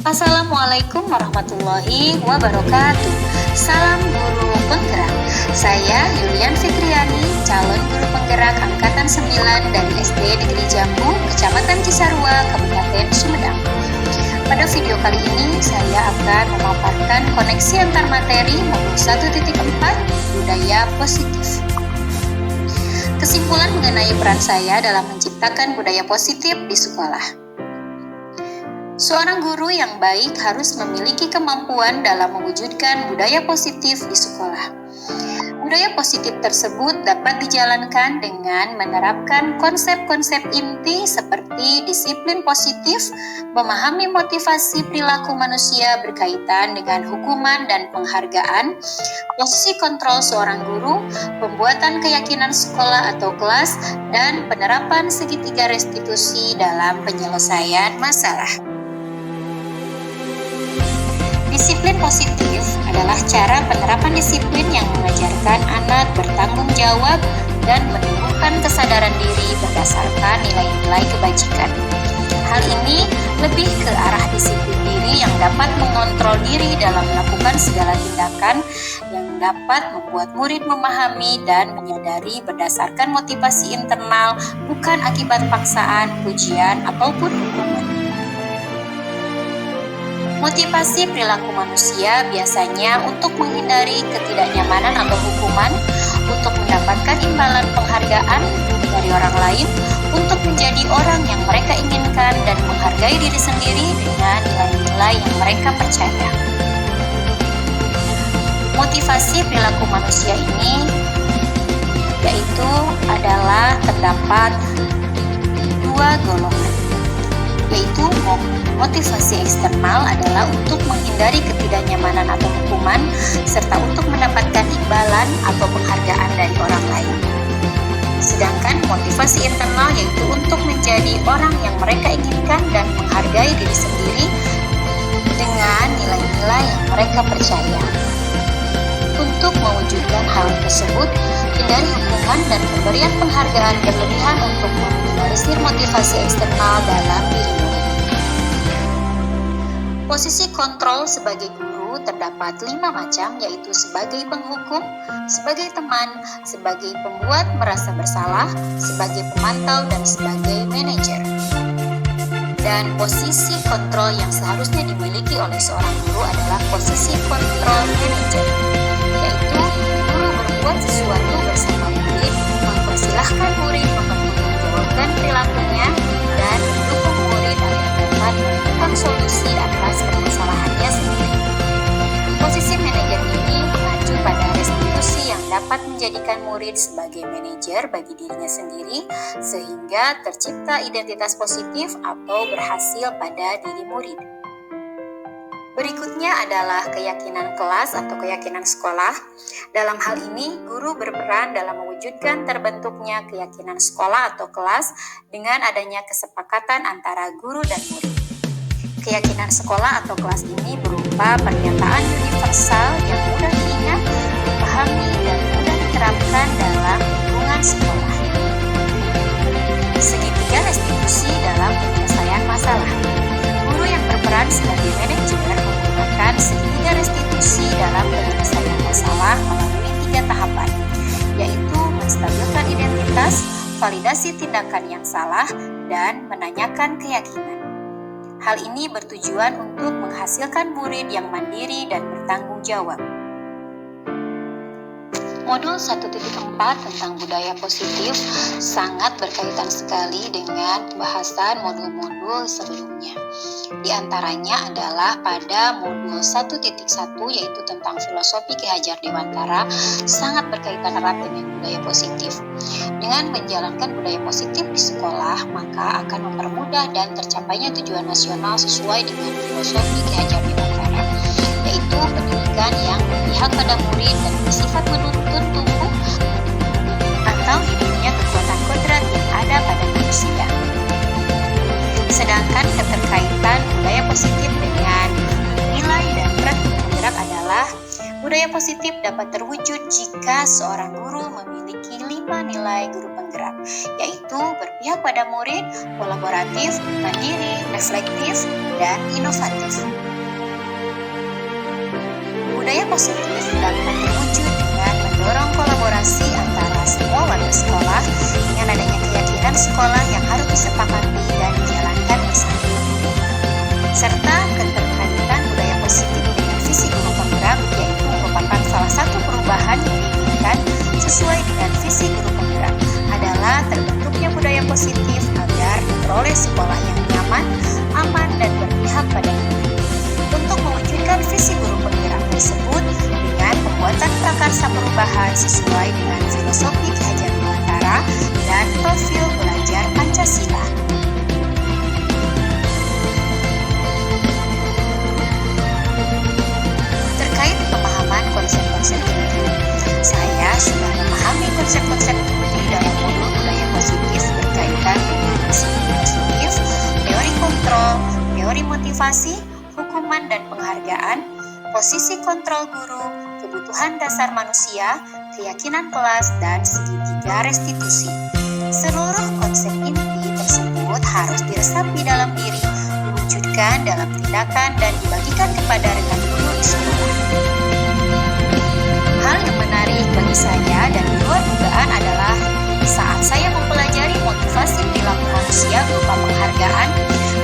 Assalamualaikum warahmatullahi wabarakatuh. Salam guru penggerak. Saya Yulian Fitriani, calon guru penggerak angkatan 9 dari SD Negeri Jambu, Kecamatan Cisarua, Kabupaten Sumedang. Pada video kali ini saya akan memaparkan koneksi antar materi modul 1.4 budaya positif. Kesimpulan mengenai peran saya dalam menciptakan budaya positif di sekolah. Seorang guru yang baik harus memiliki kemampuan dalam mewujudkan budaya positif di sekolah. Budaya positif tersebut dapat dijalankan dengan menerapkan konsep-konsep inti seperti disiplin positif, memahami motivasi perilaku manusia berkaitan dengan hukuman dan penghargaan, posisi kontrol seorang guru, pembuatan keyakinan sekolah atau kelas, dan penerapan segitiga restitusi dalam penyelesaian masalah. Disiplin positif adalah cara penerapan disiplin yang mengajarkan anak bertanggung jawab dan menumbuhkan kesadaran diri berdasarkan nilai-nilai kebajikan. Hal ini lebih ke arah disiplin diri yang dapat mengontrol diri dalam melakukan segala tindakan yang dapat membuat murid memahami dan menyadari berdasarkan motivasi internal, bukan akibat paksaan, pujian, ataupun hukuman. Motivasi perilaku manusia biasanya untuk menghindari ketidaknyamanan atau hukuman, untuk mendapatkan imbalan penghargaan dari orang lain, untuk menjadi orang yang mereka inginkan dan menghargai diri sendiri dengan nilai-nilai yang mereka percaya. Motivasi perilaku manusia ini yaitu adalah terdapat dua golongan, yaitu motivasi eksternal adalah untuk menghindari ketidaknyamanan atau hukuman, serta untuk mendapatkan imbalan atau penghargaan dari orang lain. Sedangkan motivasi internal yaitu untuk menjadi orang yang mereka inginkan dan menghargai diri sendiri dengan nilai-nilai yang mereka percaya. Untuk mewujudkan hal tersebut, hindari hukuman dan pemberian penghargaan berlebihan untuk meminimalisir motivasi eksternal dalam diri murid. Posisi kontrol sebagai guru terdapat 5 macam, yaitu sebagai penghukum, sebagai teman, sebagai pembuat merasa bersalah, sebagai pemantau, dan sebagai manajer. Dan posisi kontrol yang seharusnya dimiliki oleh seorang guru adalah posisi kontrol manajer, yaitu guru berbuat sesuatu bersama murid, mempersilahkan murid mempertanggungjawabkan perilakunya, dan mendukung murid agar dapat menemukan solusi atas permasalahannya sendiri. Posisi manajer ini mengacu pada restitusi yang dapat menjadikan murid sebagai manajer bagi dirinya sendiri, sehingga tercipta identitas positif atau berhasil pada diri murid. Berikutnya adalah keyakinan kelas atau keyakinan sekolah. Dalam hal ini, guru berperan dalam mewujudkan terbentuknya keyakinan sekolah atau kelas dengan adanya kesepakatan antara guru dan murid. Keyakinan sekolah atau kelas ini berupa pernyataan universal yang mudah diingat, dipahami, dan mudah diterapkan dalam lingkungan sekolah. Segitiga restitusi dalam penyelesaian masalah. Guru yang berperan sebagai manajer menggunakan segitiga restitusi dalam penyelesaian masalah melalui 3 tahapan, yaitu menstabilkan identitas, validasi tindakan yang salah, dan menanyakan keyakinan. Hal ini bertujuan untuk menghasilkan murid yang mandiri dan bertanggung jawab. Modul 1.4 tentang budaya positif sangat berkaitan sekali dengan pembahasan modul-modul sebelumnya. Di antaranya adalah pada modul 1.1 yaitu tentang filosofi Ki Hajar Dewantara sangat berkaitan erat dengan budaya positif. Dengan menjalankan budaya positif di sekolah, maka akan mempermudah dan tercapainya tujuan nasional sesuai dengan filosofi Ki Hajar Dewantara, yaitu pendidikan yang berpihak pada murid dan bersifat menuntun tumbuh atau hidupnya kekuatan kodrat yang ada pada manusia. Sedangkan keterkaitan budaya positif dengan nilai dan peran guru penggerak adalah budaya positif dapat terwujud jika seorang guru memiliki 5 5 nilai guru penggerak, yaitu berpihak pada murid, kolaboratif, mandiri, reflektif, dan inovatif. Budaya positif dapat terwujud dengan mendorong kolaborasi antara semua warga sekolah dengan adanya keyakinan sekolah yang harus disepakati dan dijalankan bersama, serta keterkaitan budaya positif dengan visi guru penggerak, yaitu merupakan salah satu perubahan yang diinginkan sesuai dengan visi guru penggerak adalah terbentuknya budaya positif agar diperoleh sekolah yang nyaman, aman, dan berpihak pada murid. Untuk mewujudkan visi guru penggerak tersebut dengan pembuatan prakarsa perubahan sesuai dengan filosofi Ki Hajar Dewantara dan profil belajar Pancasila. Terkait pemahaman konsep-konsep inti, saya sudah memahami konsep-konsep inti dalam modul budaya positif berkaitan dengan psikologi positif, teori kontrol, teori motivasi, hukuman dan penghargaan, posisi kontrol guru, kebutuhan dasar manusia, keyakinan kelas, dan segitiga restitusi. Seluruh konsep inti tersebut harus diresapi dalam diri, diwujudkan dalam tindakan, dan dibagikan kepada rekan guru di sekolah. Hal yang menarik bagi saya dan di luar dugaan adalah saat saya mempelajari motivasi perilaku manusia berupa penghargaan,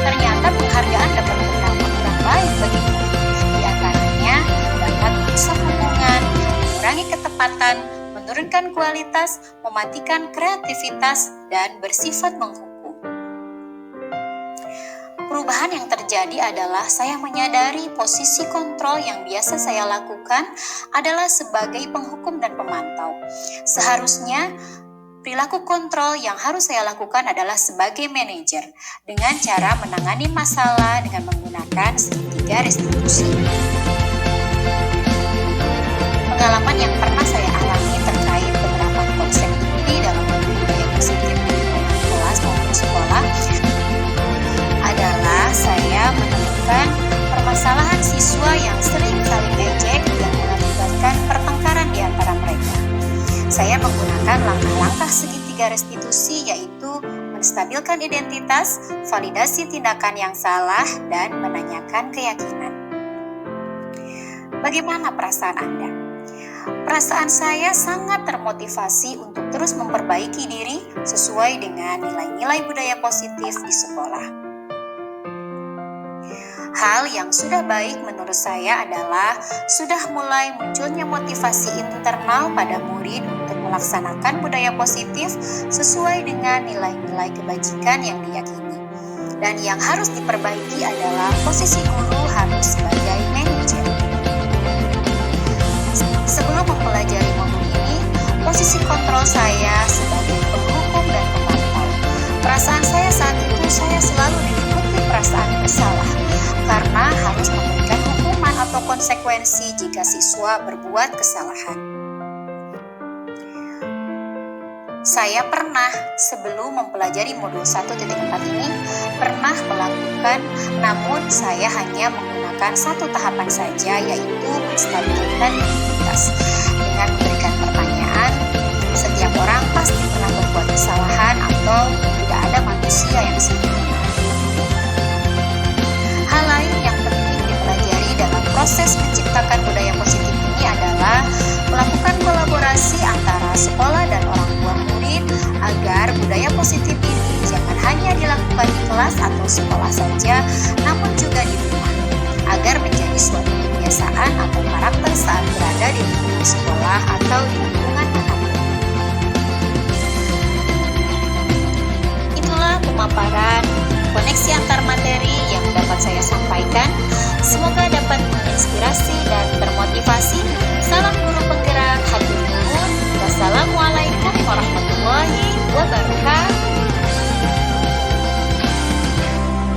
ternyata penghargaan dapat berdampak kurang baik bagi murid. Di antaranya dapat merusak hubungan, mengurangi ketepatan, menurunkan kualitas, mematikan kreativitas, dan bersifat menghukum. Perubahan yang terjadi adalah saya menyadari posisi kontrol yang biasa saya lakukan adalah sebagai penghukum dan pemantau. Seharusnya perilaku kontrol yang harus saya lakukan adalah sebagai manajer dengan cara menangani masalah dengan menggunakan segitiga restitusi. Pengalaman yang pernah saya alami terkait beberapa konsep inti dalam budaya positif di lingkungan kelas maupun sekolah adalah saya menemukan permasalahan siswa yang sering saling ejek yang mengakibatkan pertengkaran di antara mereka. Saya menggunakan langkah-langkah segitiga restitusi, yaitu menstabilkan identitas, validasi tindakan yang salah, dan menanyakan keyakinan. Bagaimana perasaan Anda? Perasaan saya sangat termotivasi untuk terus memperbaiki diri sesuai dengan nilai-nilai budaya positif di sekolah. Hal yang sudah baik menurut saya adalah sudah mulai munculnya motivasi internal pada murid untuk melaksanakan budaya positif sesuai dengan nilai-nilai kebajikan yang diyakini. Dan yang harus diperbaiki adalah posisi guru harus sebagai manajer. Sebelum mempelajari modul ini, posisi kontrol saya sebagai penghukum dan pemantau. Perasaan saya saat itu saya selalu diliputi perasaan bersalah karena harus memberikan hukuman atau konsekuensi jika siswa berbuat kesalahan. Saya pernah sebelum mempelajari modul 1.4 ini pernah melakukan, namun saya hanya menggunakan satu tahapan saja, yaitu menstabilkan identitas dengan memberikan pertanyaan, setiap orang pasti pernah berbuat kesalahan atau tidak ada manusia yang sempurna. Hal lain yang penting dipelajari dalam proses menciptakan budaya positif ini adalah melakukan kolaborasi antara sekolah dan orang tua murid agar budaya positif ini jangan hanya dilakukan di kelas atau sekolah saja, namun juga di rumah, agar menjadi suatu kebiasaan atau karakter saat berada di lingkungan sekolah atau di lingkungan manapun. Itulah pemaparan koneksi antar materi yang dapat saya sampaikan. Semoga dapat menginspirasi